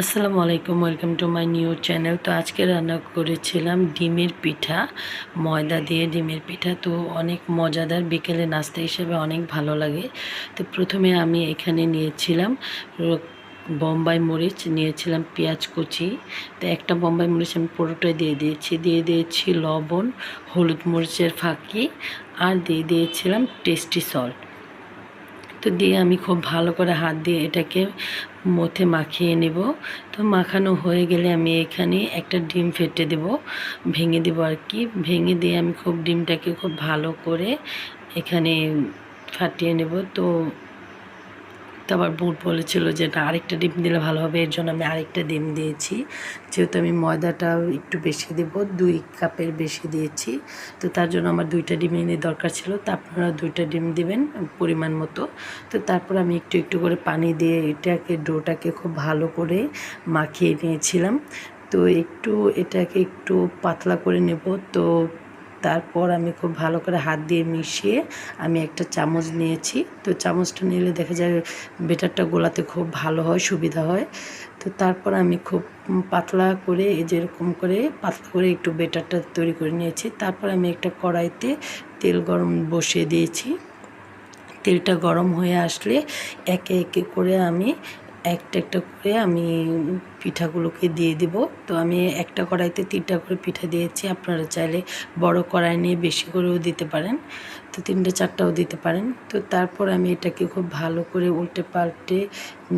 আসসালামু আলাইকুম, welcome to my new channel. তো আজকে রান্না করেছিলাম ডিমের পিঠা, ময়দা দিয়ে ডিমের পিঠা। তো অনেক মজাদার, বিকেলে নাস্তা হিসেবে অনেক ভালো লাগে। তো প্রথমে আমি এখানে নিয়েছিলাম বোম্বাই মরিচ, নিয়েছিলাম পেঁয়াজ কুচি। তো একটা বোম্বাই মরিচ আমি পুরোটাই দিয়ে দিয়েছি লবণ, হলুদ মরিচের ফাঁকি, আর দিয়ে দিয়েছিলাম টেস্টি সল্ট। তো দিয়ে আমি খুব ভালো করে হাত দিয়ে এটাকে মথে মাখিয়ে নেব। তো মাখানো হয়ে গেলে আমি এখানে একটা ডিম ফেটে দেব, ভেঙে দেব আর কি। ভেঙে দিয়ে আমি খুব ডিমটাকে খুব ভালো করে এখানে ফাটিয়ে নেব। তো আবার বুট বলেছিল যে না, আরেকটা ডিম দিলে ভালো হবে, এর জন্য আমি আরেকটা ডিম দিয়েছি। যেহেতু আমি ময়দাটা একটু বেশি দেব, 2 কাপের বেশি দিয়েছি, তো তার জন্য আমার 2টা ডিমের দরকার ছিল। তো আপনারা 2টা ডিম দিবেন পরিমাণ মতো। তো তারপর আমি একটু একটু করে পানি দিয়ে ডোটাকে খুব ভালো করে মাখিয়ে নিয়েছিলাম। তো এটাকে একটু পাতলা করে নেব। তো তারপর আমি খুব ভালো করে হাত দিয়ে মিশিয়ে আমি একটা চামচ নিয়েছি। তো চামচটা নিলে দেখা যায় বেটারটা গোলাতে খুব ভালো হয়, সুবিধা হয়। তো তারপর আমি খুব পাতলা করে যেরকম করে পাতলা করে একটু বেটারটা তৈরি করে নিয়েছি। তারপর আমি একটা কড়াইতে তেল গরম বসিয়ে দিয়েছি। তেলটা গরম হয়ে আসলে একে একে করে আমি একটা একটা করে আমি পিঠাগুলোকে দিয়ে দিব। তো আমি একটা কড়াইতে 3টা করে পিঠা দিয়েছি। আপনারা চাইলে বড় কড়াই নিয়ে বেশি করেও দিতে পারেন, তো 3টে 4টাও দিতে পারেন। তো তারপর আমি এটাকে খুব ভালো করে উল্টে পাল্টে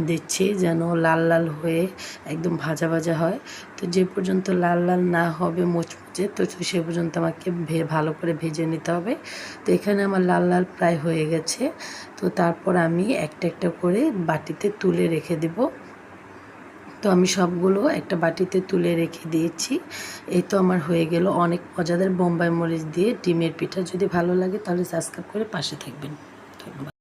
দিচ্ছি যেন লাল লাল হয়ে একদম ভাজা ভাজা হয়। তো যে পর্যন্ত লাল লাল না হবে মুচমুচে, তো সে পর্যন্ত আমাকে ভালো করে ভেজে নিতে হবে। তো এখানে আমার লাল লাল প্রায় হয়ে গেছে। তো তারপর আমি একটা একটা করে বাটিতে তুলে রেখে দেব। তো আমি সবগুলো একটা বাটিতে তুলে রেখে দিয়েছি। এই তো আমার হয়ে গেল অনেক মজাদার বোম্বাই মরিচ দিয়ে ডিমের পিঠা। যদি ভালো লাগে তাহলে সাবস্ক্রাইব করে পাশে থাকবেন। ধন্যবাদ।